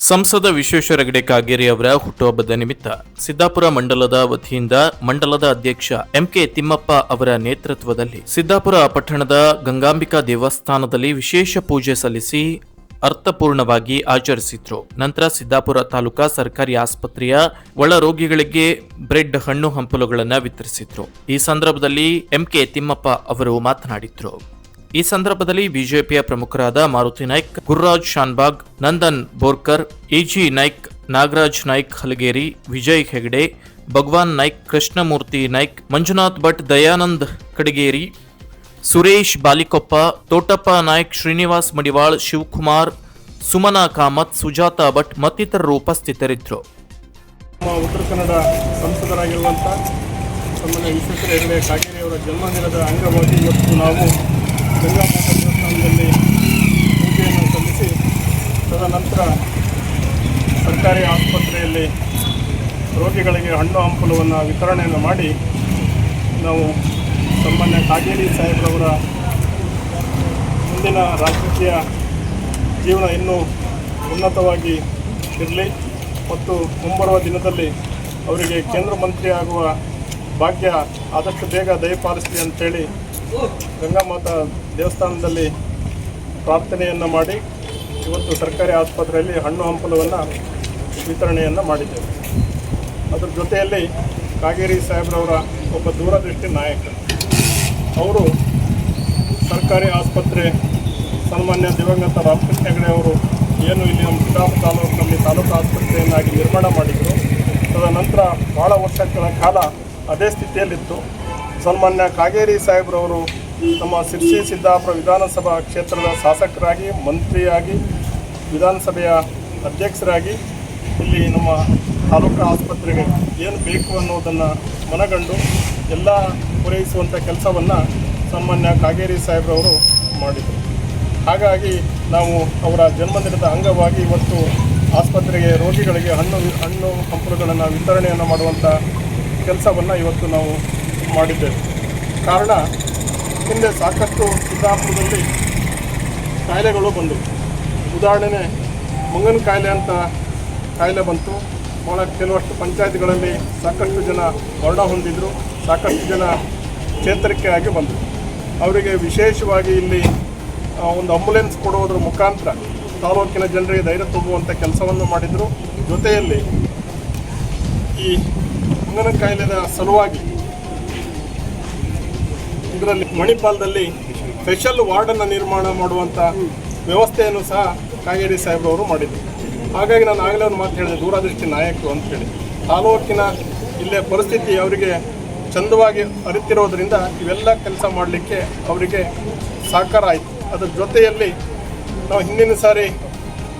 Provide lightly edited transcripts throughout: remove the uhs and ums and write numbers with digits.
ಸಂಸದ ವಿಶ್ವೇಶ್ವರ ಹೆಗಡೆ ಕಾಗೇರಿ ಅವರ ಹುಟ್ಟುಹಬ್ಬದ ನಿಮಿತ್ತ ಸಿದ್ದಾಪುರ ಮಂಡಲದ ವತಿಯಿಂದ ಮಂಡಲದ ಅಧ್ಯಕ್ಷ ಎಂಕೆ ತಿಮ್ಮಪ್ಪ ಅವರ ನೇತೃತ್ವದಲ್ಲಿ ಸಿದ್ದಾಪುರ ಪಟ್ಟಣದ ಗಂಗಾಂಬಿಕಾ ದೇವಸ್ಥಾನದಲ್ಲಿ ವಿಶೇಷ ಪೂಜೆ ಸಲ್ಲಿಸಿ ಅರ್ಥಪೂರ್ಣವಾಗಿ ಆಚರಿಸಿದ್ರು. ನಂತರ ಸಿದ್ದಾಪುರ ತಾಲೂಕಾ ಸರ್ಕಾರಿ ಆಸ್ಪತ್ರೆಯ ಒಳ ರೋಗಿಗಳಿಗೆ ಬ್ರೆಡ್, ಹಣ್ಣು ಹಂಪಲುಗಳನ್ನು ವಿತರಿಸಿದ್ರು. ಈ ಸಂದರ್ಭದಲ್ಲಿ ಎಂಕೆ ತಿಮ್ಮಪ್ಪ ಅವರು ಮಾತನಾಡಿದ್ರು. ಈ ಸಂದರ್ಭದಲ್ಲಿ ಬಿಜೆಪಿಯ ಪ್ರಮುಖರಾದ ಮಾರುತಿ ನಾಯ್ಕ್, ಗುರುರಾಜ್ ಶಾನ್ಬಾಗ್, ನಂದನ್ ಬೋರ್ಕರ್, ಎಜಿ ನಾಯ್ಕ್, ನಾಗರಾಜ್ ನಾಯ್ಕ್ ಹಲಗೇರಿ, ವಿಜಯ್ ಹೆಗಡೆ, ಭಗವಾನ್ ನಾಯ್ಕ್, ಕೃಷ್ಣಮೂರ್ತಿ ನಾಯ್ಕ್, ಮಂಜುನಾಥ್ ಭಟ್, ದಯಾನಂದ್ ಕಡಗೇರಿ, ಸುರೇಶ್ ಬಾಲಿಕೊಪ್ಪ, ತೋಟಪ್ಪ ನಾಯ್ಕ್, ಶ್ರೀನಿವಾಸ್ ಮಡಿವಾಳ್, ಶಿವಕುಮಾರ್, ಸುಮನಾ ಕಾಮತ್, ಸುಜಾತಾ ಭಟ್ ಮತ್ತಿತರರು ಉಪಸ್ಥಿತರಿದ್ದರು. ಉತ್ತರ ಕನ್ನಡ ಸಂಸದರಾಗಿರುವಂಥ ಸನ್ಮಾನ್ಯ ವಿಶ್ವೇಶ್ವರ ಹೆಗಡೆ ಕಾಗೇರಿ ಅವರ ಜನ್ಮದಿನದ ಅಂಗವಾಗಿ ಇವತ್ತು ನಾವು ಗಂಗಾಮಾತಾ ದೇವಸ್ಥಾನದಲ್ಲಿ ಪೂಜೆಯನ್ನು ಸಲ್ಲಿಸಿ ತದನಂತರ ಸರ್ಕಾರಿ ಆಸ್ಪತ್ರೆಯಲ್ಲಿ ರೋಗಿಗಳಿಗೆ ಹಣ್ಣು ಹಂಪಲುವನ್ನು ವಿತರಣೆಯನ್ನು ಮಾಡಿ ನಾವು ಸನ್ಮಾನ್ಯ ಕಾಗೇರಿ ಸಾಹೇಬ್ರವರ ಮುಂದಿನ ರಾಜಕೀಯ ಜೀವನ ಇನ್ನೂ ಉನ್ನತವಾಗಿ ಇರಲಿ ಮತ್ತು ಮುಂಬರುವ ದಿನದಲ್ಲಿ ಅವರಿಗೆ ಕೇಂದ್ರ ಮಂತ್ರಿ ಆಗುವ ಭಾಗ್ಯ ಆದಷ್ಟು ಬೇಗ ದಯಪಾಲಿಸಲಿ ಅಂತೇಳಿ ಗಂಗಾಮಾತಾ ದೇವಸ್ಥಾನದಲ್ಲಿ ಪ್ರಾರ್ಥನೆಯನ್ನು ಮಾಡಿ ಇವತ್ತು ಸರ್ಕಾರಿ ಆಸ್ಪತ್ರೆಯಲ್ಲಿ ಹಣ್ಣು ಹಂಪಲುವನ್ನು ವಿತರಣೆಯನ್ನು ಮಾಡಿದ್ದೇವೆ. ಅದರ ಜೊತೆಯಲ್ಲಿ ಕಾಗೇರಿ ಸಾಹೇಬ್ರವರ ಒಬ್ಬ ದೂರದೃಷ್ಟಿ ನಾಯಕ. ಅವರು ಸರ್ಕಾರಿ ಆಸ್ಪತ್ರೆ ಸನ್ಮಾನ್ಯ ದಿವಂಗತ ರಾಮಕೃಷ್ಣ ಹೆಗಡೆ ಅವರು ಏನು ಇಲ್ಲಿ ನಮ್ಮ ಸಿದ್ದಾಪುರ ತಾಲೂಕಿನಲ್ಲಿ ತಾಲೂಕು ಆಸ್ಪತ್ರೆಯನ್ನಾಗಿ ನಿರ್ಮಾಣ ಮಾಡಿದರು. ತದನಂತರ ಭಾಳ ವರ್ಷಗಳ ಕಾಲ ಅದೇ ಸ್ಥಿತಿಯಲ್ಲಿತ್ತು. ಸನ್ಮಾನ್ಯ ಕಾಗೇರಿ ಸಾಹೇಬ್ರವರು ನಮ್ಮ ಶಿರ್ಸಿ ಸಿದ್ದಾಪುರ ವಿಧಾನಸಭಾ ಕ್ಷೇತ್ರದ ಶಾಸಕರಾಗಿ, ಮಂತ್ರಿಯಾಗಿ, ವಿಧಾನಸಭೆಯ ಅಧ್ಯಕ್ಷರಾಗಿ ಇಲ್ಲಿ ನಮ್ಮ ತಾಲೂಕು ಆಸ್ಪತ್ರೆಗೆ ಏನು ಬೇಕು ಅನ್ನೋದನ್ನು ಮನಗಂಡು ಎಲ್ಲ ಪೂರೈಸುವಂಥ ಕೆಲಸವನ್ನು ಸನ್ಮಾನ್ಯ ಕಾಗೇರಿ ಸಾಹೇಬ್ರವರು ಮಾಡಿದರು. ಹಾಗಾಗಿ ನಾವು ಅವರ ಜನ್ಮದಿನದ ಅಂಗವಾಗಿ ಇವತ್ತು ಆಸ್ಪತ್ರೆಗೆ ರೋಗಿಗಳಿಗೆ ಹಣ್ಣು ಹಂಪಲುಗಳನ್ನು ವಿತರಣೆಯನ್ನು ಮಾಡುವಂಥ ಕೆಲಸವನ್ನು ಇವತ್ತು ನಾವು ಮಾಡಿದ್ದೇವೆ. ಕಾರಣ ಹಿಂದೆ ಸಾಕಷ್ಟು ಸಿದ್ದಾಪುರದಲ್ಲಿ ಕಾಯಿಲೆಗಳು ಬಂದವು. ಉದಾಹರಣೆ ಮಂಗನ ಕಾಯಿಲೆ ಅಂತ ಕಾಯಿಲೆ ಬಂತು. ಕೆಲವಷ್ಟು ಪಂಚಾಯತ್ಗಳಲ್ಲಿ ಸಾಕಷ್ಟು ಜನ ಮರಣ ಹೊಂದಿದ್ರು, ಸಾಕಷ್ಟು ಜನ ಚೇತರಿಕೆ ಆಗಿ ಬಂದರು. ಅವರಿಗೆ ವಿಶೇಷವಾಗಿ ಇಲ್ಲಿ ಒಂದು ಆಂಬುಲೆನ್ಸ್ ಕೊಡುವುದರ ಮುಖಾಂತರ ತಾಲೂಕಿನ ಜನರಿಗೆ ಧೈರ್ಯ ತುಂಬುವಂಥ ಕೆಲಸವನ್ನು ಮಾಡಿದರು. ಜೊತೆಯಲ್ಲಿ ಈ ಮಂಗನ ಕಾಯಿಲೆಯ ಸಲುವಾಗಿ ಇದರಲ್ಲಿ ಮಣಿಪಾಲದಲ್ಲಿ ಸ್ಪೆಷಲ್ ವಾರ್ಡನ್ನು ನಿರ್ಮಾಣ ಮಾಡುವಂಥ ವ್ಯವಸ್ಥೆಯನ್ನು ಸಹ ಕಾಗೇರಿ ಸಾಹೇಬ್ರವರು ಮಾಡಿದರು. ಹಾಗಾಗಿ ನಾನು ಆಗಲೇ ಒಂದು ಮಾತು ಹೇಳಿದೆ, ದೂರದೃಷ್ಟಿ ನಾಯಕರು ಅಂತೇಳಿ. ತಾಲೂಕಿನ ಇಲ್ಲೇ ಪರಿಸ್ಥಿತಿ ಅವರಿಗೆ ಚಂದವಾಗಿ ಅರಿತಿರೋದ್ರಿಂದ ಇವೆಲ್ಲ ಕೆಲಸ ಮಾಡಲಿಕ್ಕೆ ಅವರಿಗೆ ಸಹಕಾರ ಆಯಿತು. ಅದರ ಜೊತೆಯಲ್ಲಿ ನಾವು ಹಿಂದಿನ ಸಾರಿ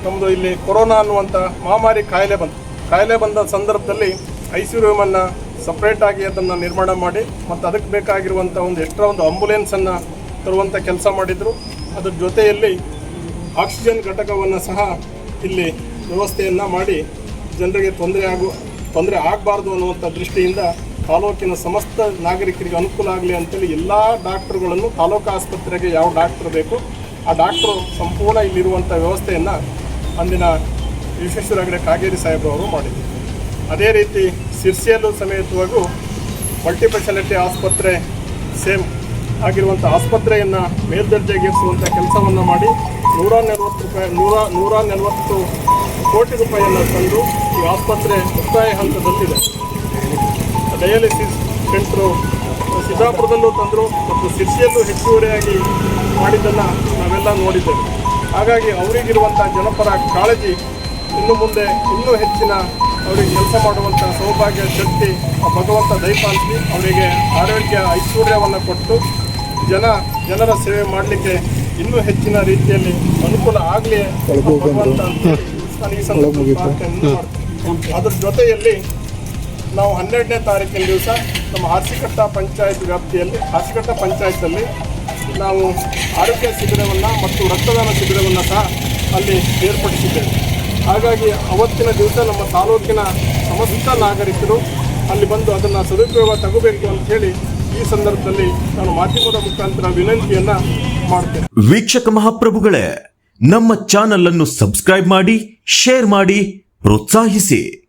ನಮ್ಮದು ಇಲ್ಲಿ ಕೊರೋನಾ ಅನ್ನುವಂಥ ಮಹಾಮಾರಿ ಕಾಯಿಲೆ ಬಂದ ಸಂದರ್ಭದಲ್ಲಿ ಐಸಿಯುವನ್ನು ಸಪ್ರೇಟಾಗಿ ಅದನ್ನು ನಿರ್ಮಾಣ ಮಾಡಿ ಮತ್ತು ಅದಕ್ಕೆ ಬೇಕಾಗಿರುವಂಥ ಒಂದು ಎಕ್ಸ್ಟ್ರಾ ಒಂದು ಆಂಬುಲೆನ್ಸನ್ನು ತರುವಂಥ ಕೆಲಸ ಮಾಡಿದರು. ಅದರ ಜೊತೆಯಲ್ಲಿ ಆಕ್ಸಿಜನ್ ಘಟಕವನ್ನು ಸಹ ಇಲ್ಲಿ ವ್ಯವಸ್ಥೆಯನ್ನು ಮಾಡಿ ಜನರಿಗೆ ತೊಂದರೆ ಆಗಬಾರ್ದು ಅನ್ನುವಂಥ ದೃಷ್ಟಿಯಿಂದ ತಾಲೂಕಿನ ಸಮಸ್ತ ನಾಗರಿಕರಿಗೆ ಅನುಕೂಲ ಆಗಲಿ ಅಂತೇಳಿ ಎಲ್ಲ ಡಾಕ್ಟ್ರುಗಳನ್ನು ತಾಲೂಕು ಆಸ್ಪತ್ರೆಗೆ ಯಾವ ಡಾಕ್ಟ್ರು ಬೇಕು ಆ ಡಾಕ್ಟ್ರು ಸಂಪೂರ್ಣ ಇಲ್ಲಿರುವಂಥ ವ್ಯವಸ್ಥೆಯನ್ನು ಅಂದಿನ ವಿಶ್ವೇಶ್ವರ ಹೆಗಡೆ ಕಾಗೇರಿ ಸಾಹೇಬ್ರವರು ಮಾಡಿದರು. ಅದೇ ರೀತಿ ಶಿರ್ಸಿಯಲ್ಲೂ ಸಮೇತವಾಗೂ ಮಲ್ಟಿಸ್ಪೆಷಾಲಿಟಿ ಆಸ್ಪತ್ರೆ ಸೇಮ್ ಆಗಿರುವಂಥ ಆಸ್ಪತ್ರೆಯನ್ನು ಮೇಲ್ದರ್ಜೆಗೇರಿಸುವಂಥ ಕೆಲಸವನ್ನು ಮಾಡಿ 140 ಕೋಟಿ ರೂಪಾಯಿಯನ್ನು ತಂದು ಈ ಆಸ್ಪತ್ರೆ ಮುಕ್ತಾಯ ಹಂತದಲ್ಲಿದೆ. ಡಯಾಲಿಸಿಸ್ ಸೆಂಟ್ರು ಸಿದ್ದಾಪುರದಲ್ಲೂ ತಂದರು ಮತ್ತು ಶಿರ್ಸಿಯಲ್ಲೂ ಹೆಚ್ಚುವರಿಯಾಗಿ ಮಾಡಿದ್ದನ್ನು ನಾವೆಲ್ಲ ನೋಡಿದ್ದೇವೆ. ಹಾಗಾಗಿ ಅವರಿಗಿರುವಂಥ ಜನಪರ ಕಾಳಜಿ ಇನ್ನು ಮುಂದೆ ಇನ್ನೂ ಹೆಚ್ಚಿನ ಅವರಿಗೆ ಕೆಲಸ ಮಾಡುವಂಥ ಸೌಭಾಗ್ಯ ಶಕ್ತಿ ಭಗವಂತ ದಯಪಾಲಿಸಿ ಅವರಿಗೆ ಆರೋಗ್ಯ ಐಶ್ವರ್ಯವನ್ನು ಕೊಟ್ಟು ಜನರ ಸೇವೆ ಮಾಡಲಿಕ್ಕೆ ಇನ್ನೂ ಹೆಚ್ಚಿನ ರೀತಿಯಲ್ಲಿ ಅನುಕೂಲ ಆಗಲಿ ಭಗವಂತ ಅಂತೇಳಿ ನಾನು ಈ ಸಂದರ್ಭದಲ್ಲಿ ಪ್ರಾರ್ಥನೆಯನ್ನು ಮಾಡ್ತೀನಿ. ಅದರ ಜೊತೆಯಲ್ಲಿ ನಾವು 12ನೇ ತಾರೀಕಿನ ದಿವಸ ನಮ್ಮ ಹಾಸಿಕಟ್ಟ ಪಂಚಾಯತ್ ವ್ಯಾಪ್ತಿಯಲ್ಲಿ ಹಾಸಿಕಟ್ಟ ಪಂಚಾಯತಲ್ಲಿ ನಾವು ಆರೋಗ್ಯ ಶಿಬಿರವನ್ನು ಮತ್ತು ರಕ್ತದಾನ ಶಿಬಿರವನ್ನು ಸಹ ಅಲ್ಲಿ ಏರ್ಪಡಿಸಿದ್ದೇವೆ. ಹಾಗಾಗಿ ಅವತ್ತಿನ ದಿವಸ ನಮ್ಮ ತಾಲೂಕಿನ ಸಮಸ್ತ ನಾಗರಿಕರು ಅಲ್ಲಿ ಬಂದು ಅದನ್ನು ಸದುಪಯೋಗ ತಗೋಬೇಕು ಅಂತ ಹೇಳಿ ಈ ಸಂದರ್ಭದಲ್ಲಿ ನಾನು ಮಾಧ್ಯಮದ ಮುಖಾಂತರ ವಿನಂತಿಯನ್ನು ಮಾಡ್ತೇನೆ. ವೀಕ್ಷಕ ಮಹಾಪ್ರಭುಗಳೇ, ನಮ್ಮ ಚಾನೆಲ್ ಅನ್ನು ಸಬ್ಸ್ಕ್ರೈಬ್ ಮಾಡಿ, ಶೇರ್ ಮಾಡಿ, ಪ್ರೋತ್ಸಾಹಿಸಿ.